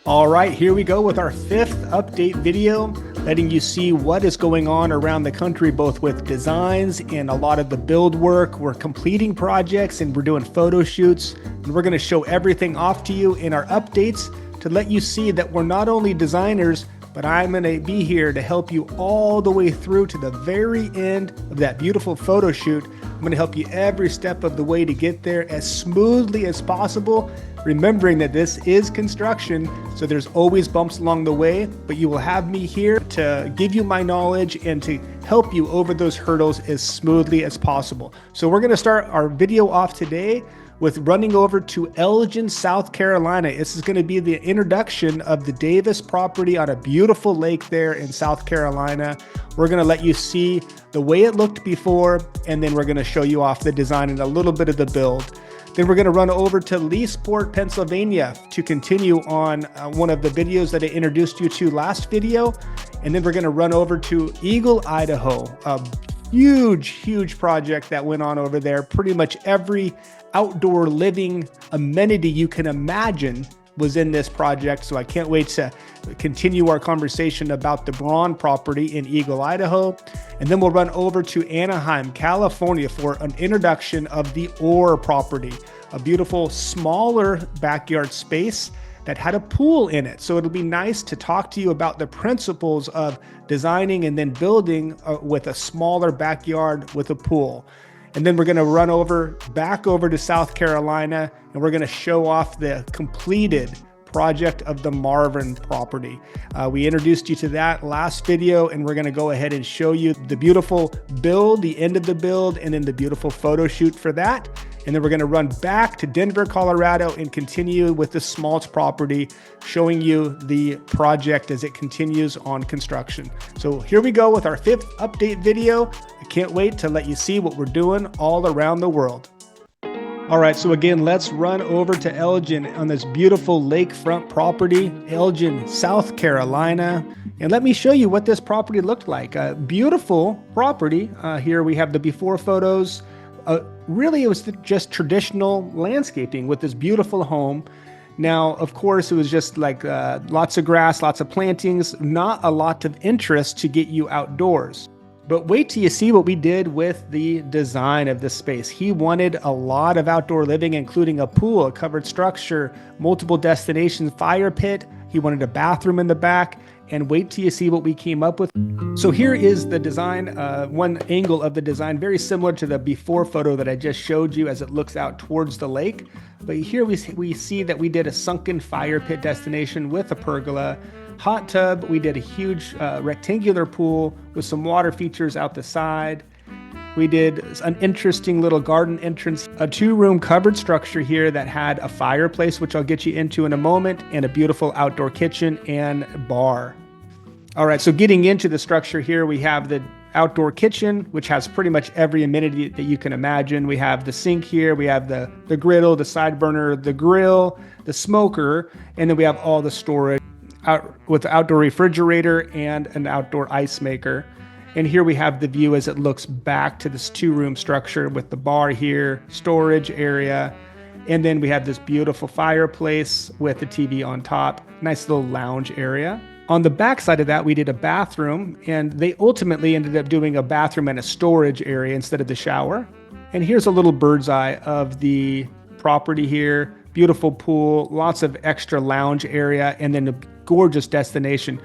All right, here we go with our 5th update video, letting you see what is going on around the country, both with designs and a lot of the build work. We're completing projects and we're doing photo shoots, and we're going to show everything off to you in our updates to let you see that we're not only designers, but I'm going to be here to help you all the way through to the very end of that beautiful photo shoot. I'm going to help you every step of the way to get there as smoothly as possible, remembering that this is construction, so there's always bumps along the way, but you will have me here to give you my knowledge and to help you over those hurdles as smoothly as possible. So we're going to start our video off today with running over to Elgin, South Carolina. This is going to be the introduction of the Davis property on a beautiful lake there in South Carolina. We're going to let you see the way it looked before, and then we're going to show you off the design and a little bit of the build. Then we're going to run over to Leesport, Pennsylvania to continue on one of the videos that I introduced you to last video. And then we're going to run over to Eagle, Idaho, a huge project that went on over there. Pretty much every outdoor living amenity you can imagine was in this project. So I can't wait to continue our conversation about the Brahn property in Eagle, Idaho. And then we'll run over to Anaheim, California for an introduction of the Orr property, a beautiful smaller backyard space that had a pool in it. So it'll be nice to talk to you about the principles of designing and then building with a smaller backyard with a pool. And then we're going to run back over to South Carolina, and we're going to show off the completed project of the Marvin property. We introduced you to that last video, and we're going to go ahead and show you the beautiful build, the end of the build, and then the beautiful photo shoot for that. And then we're going to run back to Denver, Colorado and continue with the Smaltz property, showing you the project as it continues on construction. So here we go with our 5th update video. I can't wait to let you see what we're doing all around the world. All right, so again, let's run over to Elgin on this beautiful lakefront property, Elgin, South Carolina. And let me show you what this property looked like. A beautiful property. Here we have the before photos. Really, it was just traditional landscaping with this beautiful home. Now, of course, it was just like lots of grass, lots of plantings, not a lot of interest to get you outdoors. But wait till you see what we did with the design of this space. He wanted a lot of outdoor living, including a pool, a covered structure, multiple destinations, fire pit. He wanted a bathroom in the back, and wait till you see what we came up with. So here is the design, one angle of the design, very similar to the before photo that I just showed you as it looks out towards the lake. But here we see that we did a sunken fire pit destination with a pergola, hot tub. We did a huge rectangular pool with some water features out the side. We did an interesting little garden entrance, a 2-room covered structure here that had a fireplace, which I'll get you into in a moment, and a beautiful outdoor kitchen and bar. All right, so getting into the structure here, we have the outdoor kitchen, which has pretty much every amenity that you can imagine. We have the sink here, we have the griddle, the side burner, the grill, the smoker, and then we have all the storage with the outdoor refrigerator and an outdoor ice maker. And here we have the view as it looks back to this 2-room structure with the bar here, storage area. And then we have this beautiful fireplace with the TV on top, nice little lounge area. On the back side of that, we did a bathroom, and they ultimately ended up doing a bathroom and a storage area instead of the shower. And here's a little bird's eye of the property here. Beautiful pool, lots of extra lounge area, and then a gorgeous destination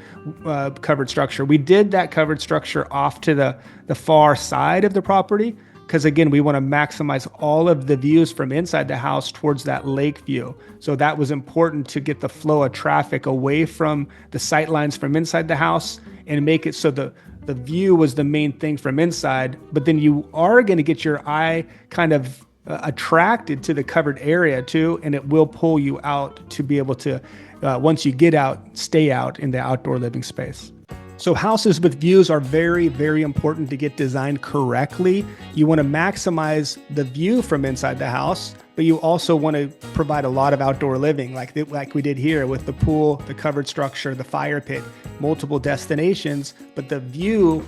covered structure. We did that covered structure off to the far side of the property because, again, we want to maximize all of the views from inside the house towards that lake view. So that was important to get the flow of traffic away from the sight lines from inside the house and make it so the view was the main thing from inside. But then you are going to get your eye kind of attracted to the covered area too, and it will pull you out to be able to, once you get out, stay out in the outdoor living space. So houses with views are very, very important to get designed correctly. You want to maximize the view from inside the house, but you also want to provide a lot of outdoor living like we did here with the pool, the covered structure, the fire pit, multiple destinations, but the view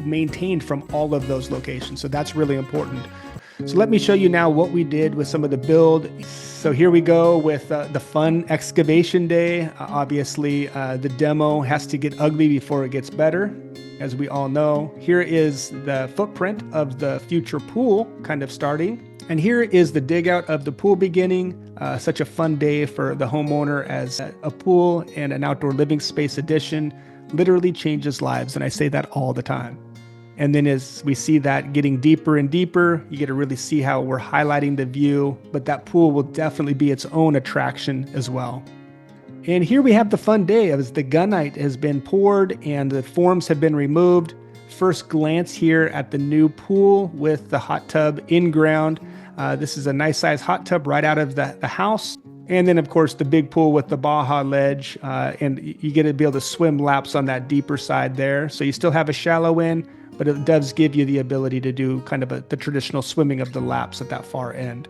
maintained from all of those locations. So that's really important. So let me show you now what we did with some of the build. So here we go with the fun excavation day. Obviously, the demo has to get ugly before it gets better, as we all know. Here is the footprint of the future pool kind of starting. And here is the dig out of the pool beginning. Such a fun day for the homeowner, as a pool and an outdoor living space addition literally changes lives. And I say that all the time. And then as we see that getting deeper and deeper, you get to really see how we're highlighting the view, but that pool will definitely be its own attraction as well. And here we have the fun day as the gunite has been poured and the forms have been removed. First glance here at the new pool with the hot tub in ground. This is a nice size hot tub right out of the house. And then of course the big pool with the Baja ledge, and you get to be able to swim laps on that deeper side there. So you still have a shallow end, but it does give you the ability to do kind of the traditional swimming of the laps at that far end.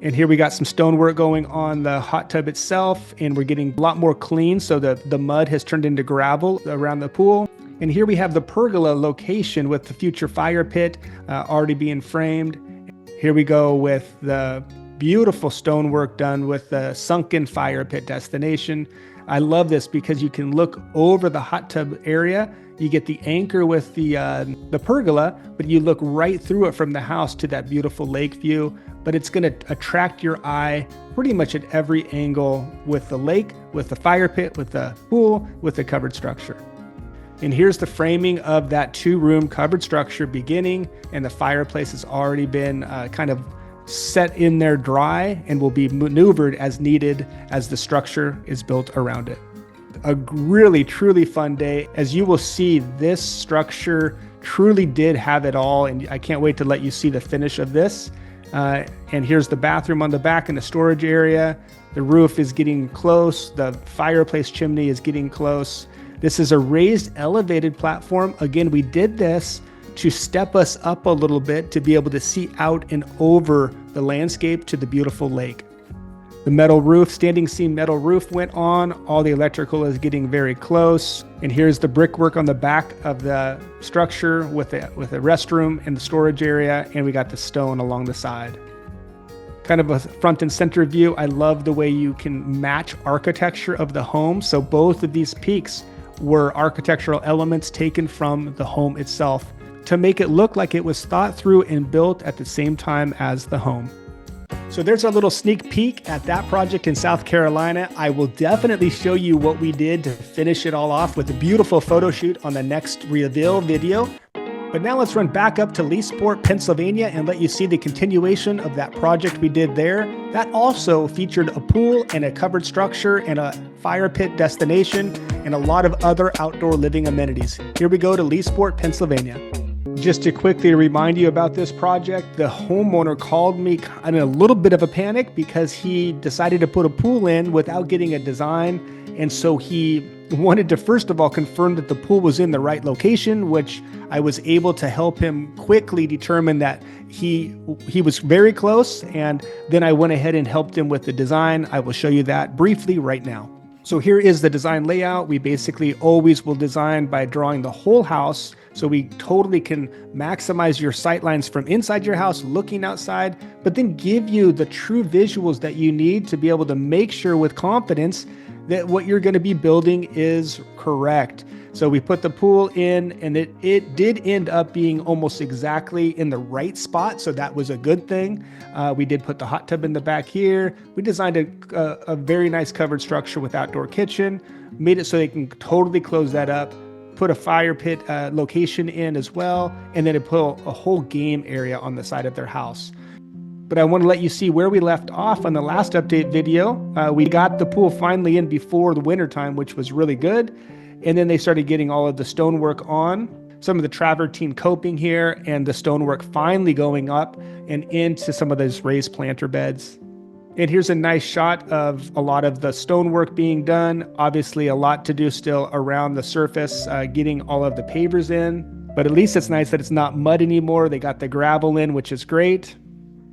And here we got some stonework going on the hot tub itself, and we're getting a lot more clean. So the mud has turned into gravel around the pool. And here we have the pergola location with the future fire pit already being framed. Here we go with the beautiful stonework done with the sunken fire pit destination. I love this because you can look over the hot tub area. You get the anchor with the pergola, but you look right through it from the house to that beautiful lake view. But it's going to attract your eye pretty much at every angle with the lake, with the fire pit, with the pool, with the covered structure. And here's the framing of that 2-room covered structure beginning, and the fireplace has already been kind of set in there dry and will be maneuvered as needed as the structure is built around it. A really, truly fun day. As you will see, this structure truly did have it all, and I can't wait to let you see the finish of this. And here's the bathroom on the back in the storage area. The roof is getting close. The fireplace chimney is getting close. This is a raised elevated platform. Again, we did this to step us up a little bit to be able to see out and over the landscape to the beautiful lake. The metal roof, standing seam metal roof went on. All the electrical is getting very close. And here's the brickwork on the back of the structure with a restroom and the storage area. And we got the stone along the side. Kind of a front and center view. I love the way you can match architecture of the home. So both of these peaks were architectural elements taken from the home itself to make it look like it was thought through and built at the same time as the home. So there's a little sneak peek at that project in South Carolina. I will definitely show you what we did to finish it all off with a beautiful photo shoot on the next reveal video. But now let's run back up to Leesport, Pennsylvania, and let you see the continuation of that project we did there. That also featured a pool and a covered structure and a fire pit destination and a lot of other outdoor living amenities. Here we go to Leesport, Pennsylvania. Just to quickly remind you about this project, the homeowner called me in a little bit of a panic because he decided to put a pool in without getting a design. And so he wanted to first of all confirm that the pool was in the right location, which I was able to help him quickly determine that he was very close. And then I went ahead and helped him with the design. I will show you that briefly right now. So here is the design layout. We basically always will design by drawing the whole house, so we totally can maximize your sight lines from inside your house, looking outside, but then give you the true visuals that you need to be able to make sure with confidence that what you're going to be building is correct. So we put the pool in, and it did end up being almost exactly in the right spot. So that was a good thing. We did put the hot tub in the back here. We designed a very nice covered structure with outdoor kitchen, made it so they can totally close that up, put a fire pit location in as well, and then it put a whole game area on the side of their house. But I want to let you see where we left off on the last update video. We got the pool finally in before the winter time, which was really good. And then they started getting all of the stonework on, some of the travertine coping here, and the stonework finally going up and into some of those raised planter beds. And here's a nice shot of a lot of the stonework being done. Obviously, a lot to do still around the surface, getting all of the pavers in. But at least it's nice that it's not mud anymore. They got the gravel in, which is great.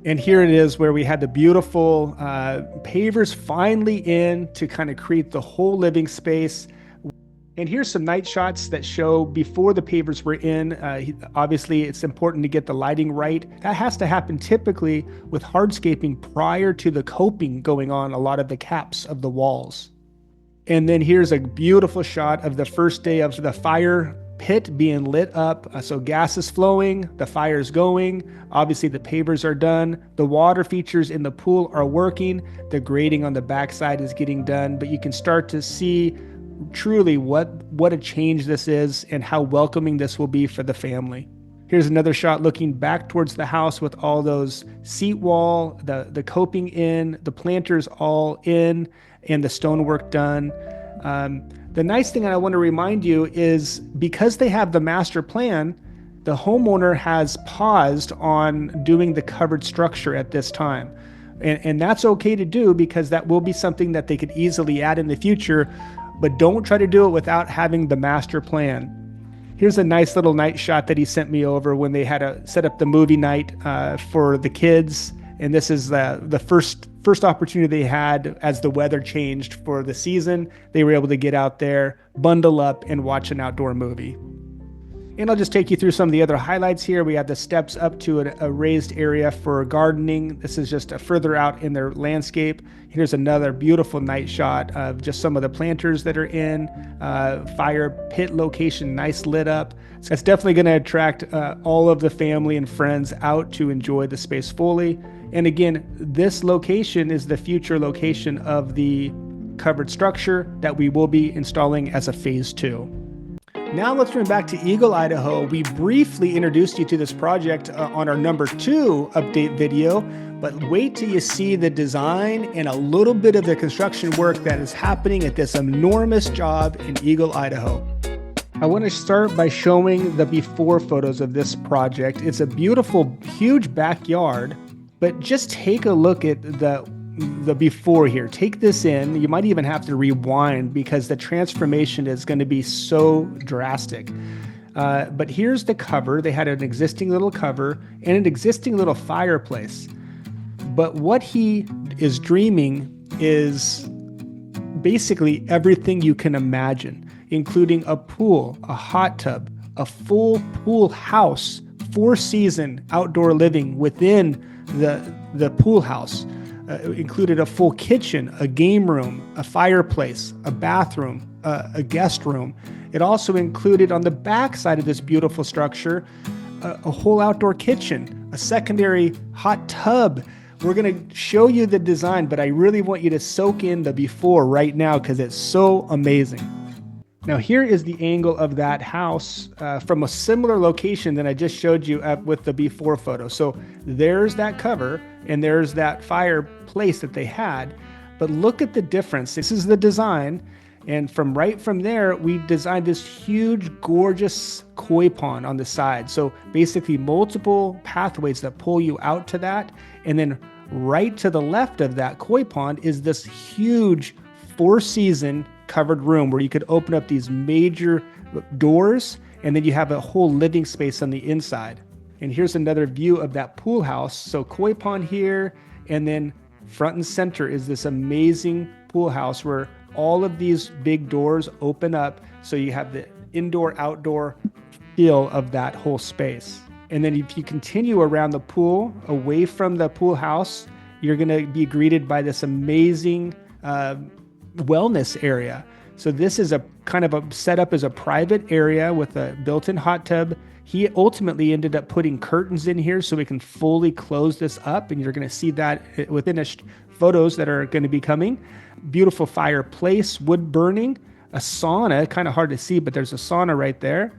And here it is where we had the beautiful pavers finally in to kind of create the whole living space. And here's some night shots that show before the pavers were in. Obviously, it's important to get the lighting right. That has to happen typically with hardscaping prior to the coping going on a lot of the caps of the walls. And then here's a beautiful shot of the first day of the fire pit being lit up. So gas is flowing, the fire's going. Obviously, the pavers are done. The water features in the pool are working. The grading on the backside is getting done. But you can start to see truly what a change this is and how welcoming this will be for the family. Here's another shot looking back towards the house with all those seat wall, the coping in, the planters all in, and the stonework done. The nice thing I want to remind you is because they have the master plan, the homeowner has paused on doing the covered structure at this time. And that's okay to do because that will be something that they could easily add in the future, but don't try to do it without having the master plan. Here's a nice little night shot that he sent me over when they had to set up the movie night for the kids. And this is the first opportunity they had as the weather changed for the season. They were able to get out there, bundle up, and watch an outdoor movie. And I'll just take you through some of the other highlights here. We have the steps up to a raised area for gardening. This is just a further out in their landscape. Here's another beautiful night shot of just some of the planters that are in, fire pit location, nice lit up. So that's definitely going to attract all of the family and friends out to enjoy the space fully. And again, this location is the future location of the covered structure that we will be installing as a phase 2. Now let's turn back to Eagle, Idaho. We briefly introduced you to this project on our number 2 update video, but wait till you see the design and a little bit of the construction work that is happening at this enormous job in Eagle, Idaho. I want to start by showing the before photos of this project. It's a beautiful, huge backyard, but just take a look at the before here. Take this in. You might even have to rewind because the transformation is going to be so drastic. But here's the cover. They had an existing little cover and an existing little fireplace. But what he is dreaming is basically everything you can imagine, including a pool, a hot tub, a full pool house, 4-season outdoor living within the pool house. Included a full kitchen, a game room, a fireplace, a bathroom, a guest room. It also included on the back side of this beautiful structure a whole outdoor kitchen, a secondary hot tub. We're going to show you the design, but I really want you to soak in the before right now because it's so amazing. Now here is the angle of that house from a similar location that I just showed you with the before photo. So there's that cover and there's that fireplace that they had, but look at the difference. This is the design, and right from there, we designed this huge, gorgeous koi pond on the side. So basically multiple pathways that pull you out to that, and then right to the left of that koi pond is this huge 4-season covered room where you could open up these major doors, and then you have a whole living space on the inside. And here's another view of that pool house. So koi pond here, and then front and center is this amazing pool house where all of these big doors open up. So you have the indoor, outdoor feel of that whole space. And then if you continue around the pool, away from the pool house, you're going to be greeted by this amazing wellness area. So this is a kind of a set up as a private area with a built-in hot tub. He ultimately ended up putting curtains in here so we can fully close this up, and you're going to see that within the photos that are going to be coming. Beautiful fireplace, wood burning, a sauna, kind of hard to see, but there's a sauna right there.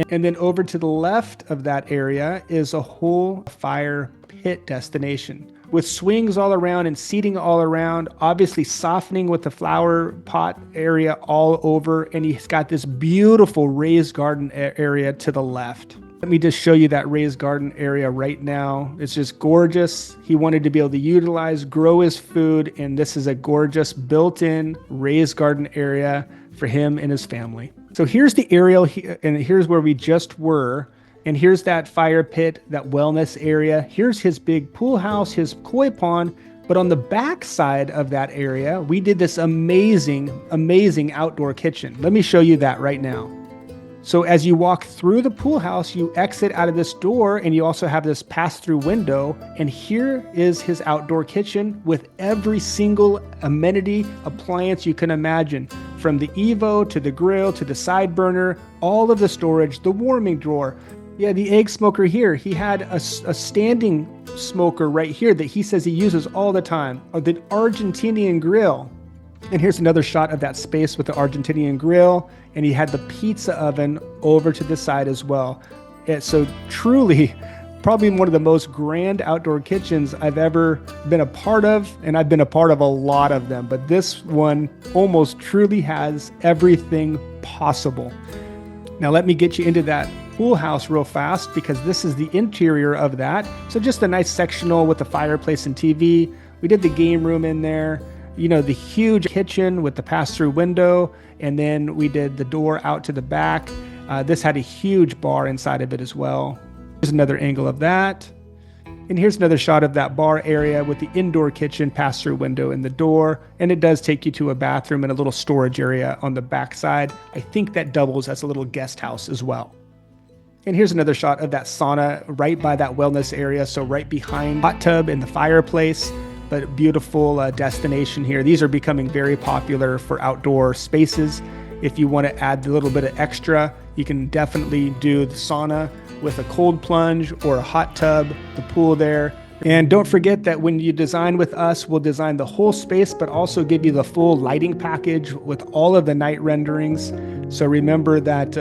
And then over to the left of that area is a whole fire pit destination with swings all around and seating all around, obviously softening with the flower pot area all over. And he's got this beautiful raised garden area to the left. Let me just show you that raised garden area right now. It's just gorgeous. He wanted to be able to grow his food, and this is a gorgeous built-in raised garden area for him and his family. So here's the aerial, and here's where we just were. And here's that fire pit, that wellness area. Here's his big pool house, his koi pond, But on the back side of that area, we did this amazing, amazing outdoor kitchen. Let me show you that right now. So as you walk through the pool house, you exit out of this door and you also have this pass-through window. And here is his outdoor kitchen with every single amenity, appliance you can imagine. From the Evo to the grill to the side burner, all of the storage, the warming drawer. Yeah, the egg smoker here. He had a standing smoker right here that he says he uses all the time. Or the Argentinian grill. And here's another shot of that space with the Argentinian grill. And he had the pizza oven over to the side as well. So truly, probably one of the most grand outdoor kitchens I've ever been a part of. And I've been a part of a lot of them. But this one almost truly has everything possible. Now let me get you into that pool house real fast because this is the interior of that. So just a nice sectional with the fireplace and TV. We did the game room in there. You know, the huge kitchen with the pass-through window, and then we did the door out to the back. This had a huge bar inside of it as well. Here's another angle of that. And here's another shot of that bar area with the indoor kitchen, pass-through window, and the door. And it does take you to a bathroom and a little storage area on the back side. I think that doubles as a little guest house as well. And here's another shot of that sauna right by that wellness area. So right behind hot tub and the fireplace. But beautiful destination here. These are becoming very popular for outdoor spaces. If you want to add a little bit of extra, you can definitely do the sauna with a cold plunge or a hot tub, the pool there. And don't forget that when you design with us, we'll design the whole space, but also give you the full lighting package with all of the night renderings. So remember that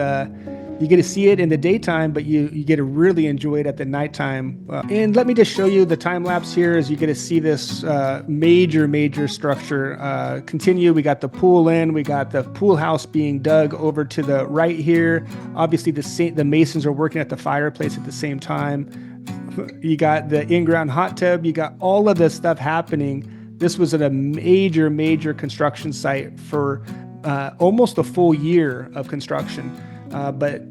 you get to see it in the daytime, but you get to really enjoy it at the nighttime. And let me just show you the time lapse here as you get to see this major structure continue. We got the pool in, we got the pool house being dug over to the right here. Obviously the masons are working at the fireplace at the same time. You got the in-ground hot tub, you got all of this stuff happening. This was at a major construction site for almost a full year of construction. But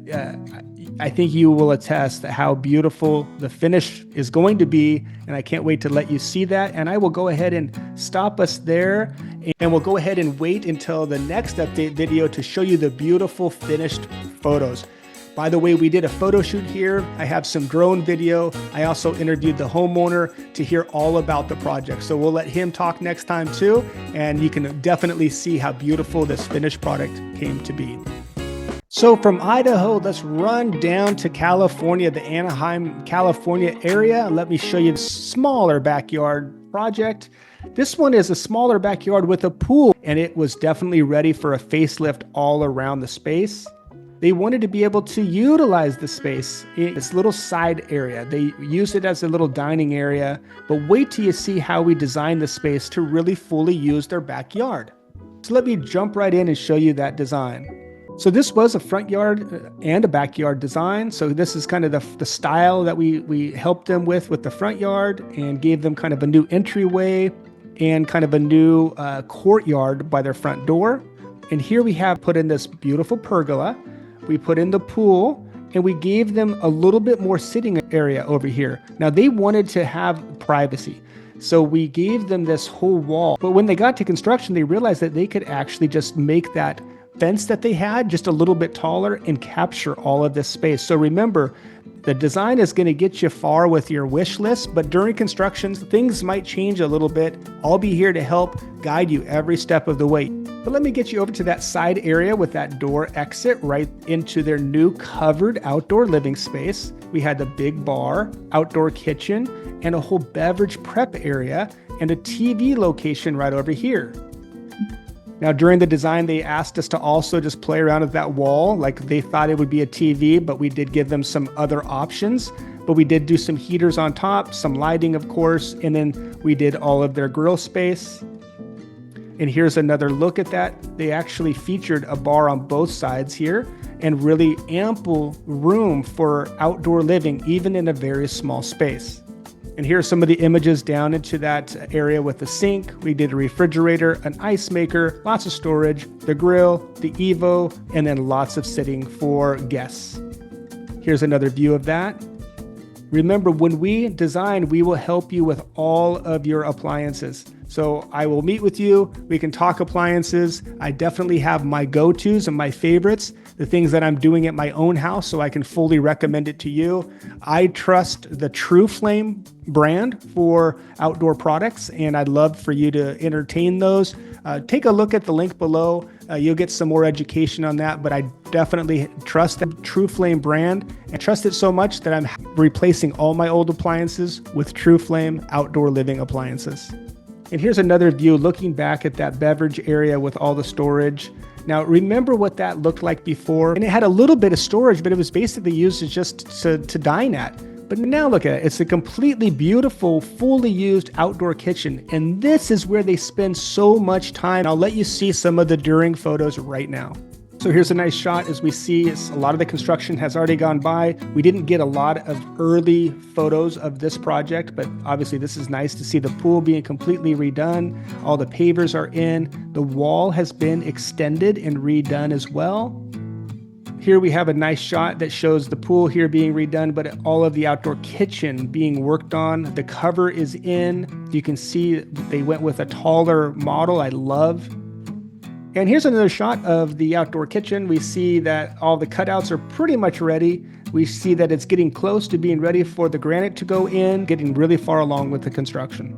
I think you will attest that how beautiful the finish is going to be, and I can't wait to let you see that. And I will go ahead and stop us there, and we'll go ahead and wait until the next update video to show you the beautiful finished photos. By the way, we did a photo shoot here. I have some drone video. I also interviewed the homeowner to hear all about the project. So we'll let him talk next time too, and you can definitely see how beautiful this finished product came to be. So from Idaho, let's run down to California, the Anaheim, California area. Let me show you the smaller backyard project. This one is a smaller backyard with a pool, and it was definitely ready for a facelift all around the space. They wanted to be able to utilize the space in this little side area. They used it as a little dining area, but wait till you see how we designed the space to really fully use their backyard. So let me jump right in and show you that design. So this was a front yard and a backyard design. So this is kind of the style that we helped them with the front yard and gave them kind of a new entryway and kind of a new courtyard by their front door. And here we have put in this beautiful pergola. We put in the pool and we gave them a little bit more sitting area over here. Now they wanted to have privacy. So we gave them this whole wall. But when they got to construction, they realized that they could actually just make that fence that they had just a little bit taller and capture all of this space. So remember, the design is going to get you far with your wish list, but during construction, things might change a little bit. I'll be here to help guide you every step of the way. But let me get you over to that side area with that door exit right into their new covered outdoor living space. We had the big bar, outdoor kitchen, and a whole beverage prep area and a TV location right over here. Now, during the design, they asked us to also just play around with that wall. Like they thought it would be a TV, but we did give them some other options. But we did do some heaters on top, some lighting, of course, and then we did all of their grill space. And here's another look at that. They actually featured a bar on both sides here and really ample room for outdoor living, even in a very small space. And here are some of the images down into that area with the sink. We did a refrigerator, an ice maker, lots of storage, the grill, the Evo, and then lots of sitting for guests. Here's another view of that. Remember, when we design, we will help you with all of your appliances. So I will meet with you. We can talk appliances. I definitely have my go-tos and my favorites, the things that I'm doing at my own house, so I can fully recommend it to you. I trust the TrueFlame brand for outdoor products, and I'd love for you to entertain those. Take a look at the link below. You'll get some more education on that, but I definitely trust the TrueFlame brand and trust it so much that I'm replacing all my old appliances with TrueFlame outdoor living appliances. And here's another view looking back at that beverage area with all the storage. Now, remember what that looked like before? And it had a little bit of storage, but it was basically used as just to dine at. But now look at it. It's a completely beautiful, fully used outdoor kitchen. And this is where they spend so much time. I'll let you see some of the during photos right now. So here's a nice shot. As we see, a lot of the construction has already gone by. We didn't get a lot of early photos of this project, but obviously this is nice to see the pool being completely redone. All the pavers are in. The wall has been extended and redone as well. Here we have a nice shot that shows the pool here being redone, but all of the outdoor kitchen being worked on. The cover is in. You can see they went with a taller model. I love. And here's another shot of the outdoor kitchen. We see that all the cutouts are pretty much ready. We see that it's getting close to being ready for the granite to go in, getting really far along with the construction.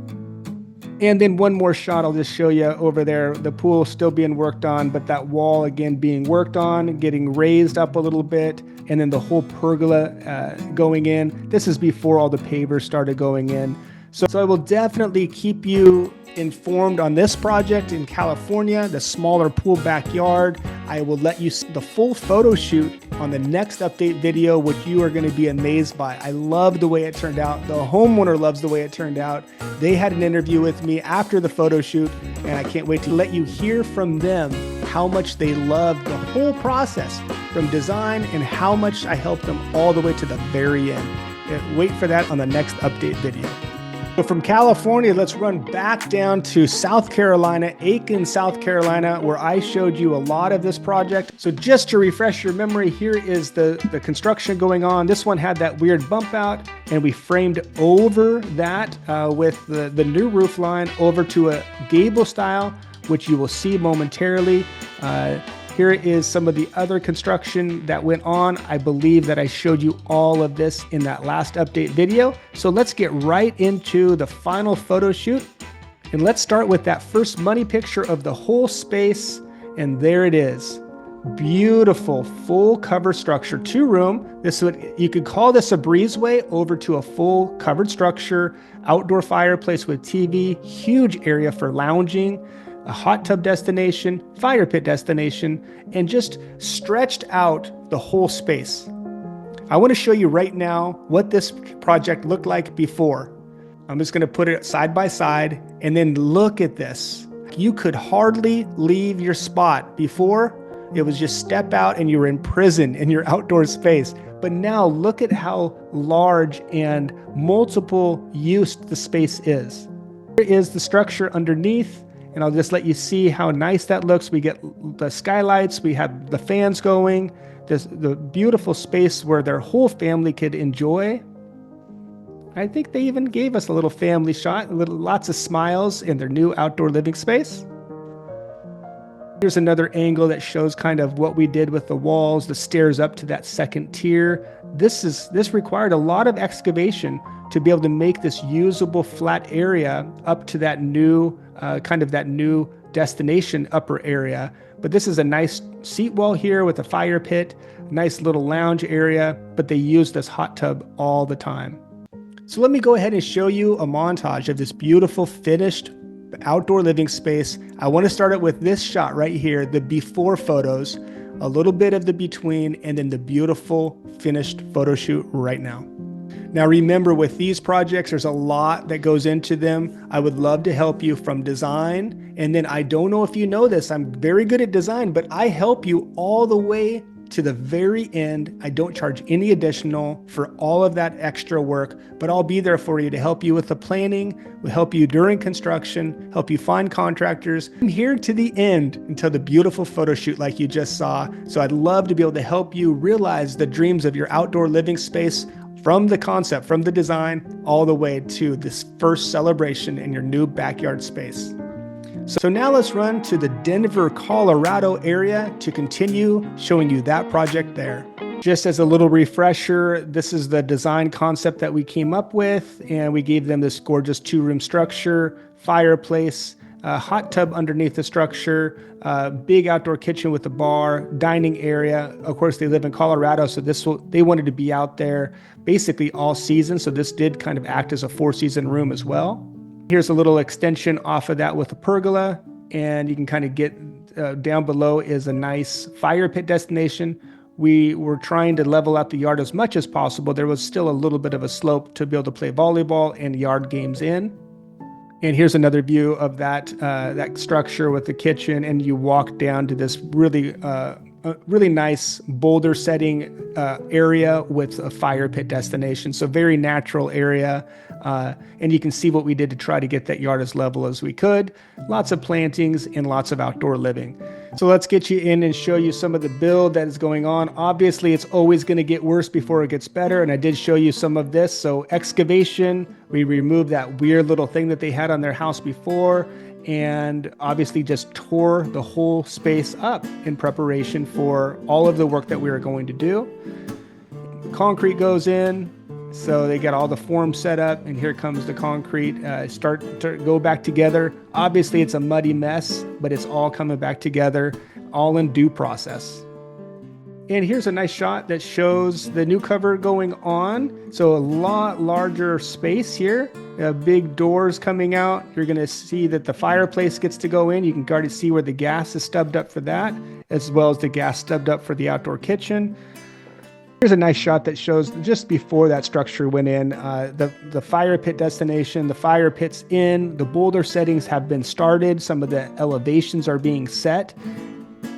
And then one more shot I'll just show you over there. The pool still being worked on, but that wall again being worked on, getting raised up a little bit, and then the whole pergola going in. This is before all the pavers started going in. So I will definitely keep you informed on this project in California, the smaller pool backyard. I will let you see the full photo shoot on the next update video, which you are going to be amazed by. I love the way it turned out. The homeowner loves the way it turned out. They had an interview with me after the photo shoot, and I can't wait to let you hear from them how much they loved the whole process from design and how much I helped them all the way to the very end. Wait for that on the next update video. So from California, let's run back down to South Carolina, Aiken, South Carolina, where I showed you a lot of this project. So just to refresh your memory, here is the construction going on. This one had that weird bump out, and we framed over that with the new roof line over to a gable style, which you will see momentarily. Here is some of the other construction that went on. I believe that I showed you all of this in that last update video. So let's get right into the final photo shoot. And let's start with that first money picture of the whole space. And there it is. Beautiful full cover structure, 2-room. You could call this a breezeway over to a full covered structure, outdoor fireplace with TV, huge area for lounging, a hot tub destination, fire pit destination, and just stretched out the whole space. I want to show you right now what this project looked like before. I'm just going to put it side by side, and then look at this. You could hardly leave your spot. Before, it was just step out and you were in prison in your outdoor space. But now look at how large and multiple use the space is. Here is the structure underneath. And I'll just let you see how nice that looks. We get the skylights, we have the fans going, the beautiful space where their whole family could enjoy. I think they even gave us a little family shot, lots of smiles in their new outdoor living space. Here's another angle that shows kind of what we did with the walls, the stairs up to that second tier. This required a lot of excavation to be able to make this usable flat area up to that new that new destination upper area. But this is a nice seat wall here with a fire pit, nice little lounge area, but they use this hot tub all the time. So let me go ahead and show you a montage of this beautiful finished outdoor living space. I want to start it with this shot right here, the before photos, a little bit of the between, and then the beautiful finished photo shoot right now. Now remember, with these projects, there's a lot that goes into them. I would love to help you from design. And then I don't know if you know this, I'm very good at design, but I help you all the way to the very end. I don't charge any additional for all of that extra work, but I'll be there for you to help you with the planning, we'll help you during construction, help you find contractors. I'm here to the end until the beautiful photo shoot like you just saw. So I'd love to be able to help you realize the dreams of your outdoor living space from the concept, from the design, all the way to this first celebration in your new backyard space. So now let's run to the Denver, Colorado area to continue showing you that project there. Just as a little refresher, this is the design concept that we came up with, and we gave them this gorgeous 2-room structure, fireplace, a hot tub underneath the structure, big outdoor kitchen with a bar, dining area. Of course, they live in Colorado, so they wanted to be out there basically all season. So this did kind of act as a 4-season room as well. Here's a little extension off of that with a pergola, and you can kind of get down below is a nice fire pit destination. We were trying to level out the yard as much as possible. There was still a little bit of a slope to be able to play volleyball and yard games in. And here's another view of that structure with the kitchen, and you walk down to this really nice boulder setting area with a fire pit destination. So very natural area. And you can see what we did to try to get that yard as level as we could. Lots of plantings and lots of outdoor living. So let's get you in and show you some of the build that is going on. Obviously, it's always going to get worse before it gets better. And I did show you some of this. So excavation, we removed that weird little thing that they had on their house before, and obviously just tore the whole space up in preparation for all of the work that we were going to do. Concrete goes in, so they got all the forms set up, and here comes the concrete, start to go back together. Obviously it's a muddy mess, but it's all coming back together, all in due process. And here's a nice shot that shows the new cover going on. So a lot larger space here, big doors coming out. You're gonna see that the fireplace gets to go in. You can already see where the gas is stubbed up for that, as well as the gas stubbed up for the outdoor kitchen. Here's a nice shot that shows just before that structure went in, the fire pit destination, the fire pit's in, the boulder settings have been started. Some of the elevations are being set.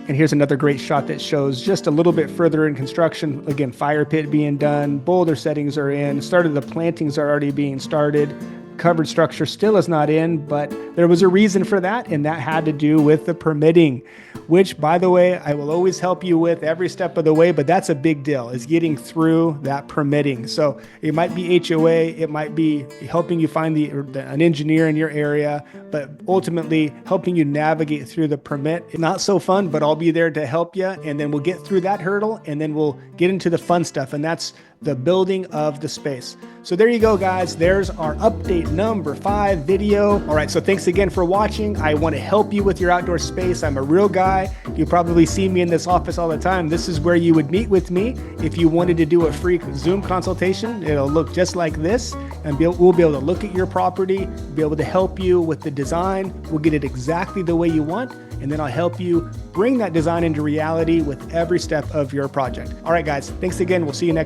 And here's another great shot that shows just a little bit further in construction. Again, fire pit being done, boulder settings are in, the plantings are already being started. Covered structure still is not in, but there was a reason for that, and that had to do with the permitting, which, by the way, I will always help you with every step of the way, but that's a big deal, is getting through that permitting. So it might be HOA, it might be helping you find an engineer in your area, but ultimately helping you navigate through the permit. Not so fun, but I'll be there to help you, and then we'll get through that hurdle, and then we'll get into the fun stuff, and that's the building of the space. So there you go, guys. There's our update number 5 video. All right, so thanks again for watching. I want to help you with your outdoor space. I'm a real guy. You probably see me in this office all the time. This is where you would meet with me if you wanted to do a free Zoom consultation. It'll look just like this, and we'll be able to look at your property, be able to help you with the design. We'll get it exactly the way you want, and then I'll help you bring that design into reality with every step of your project. All right, guys, thanks again. We'll see you next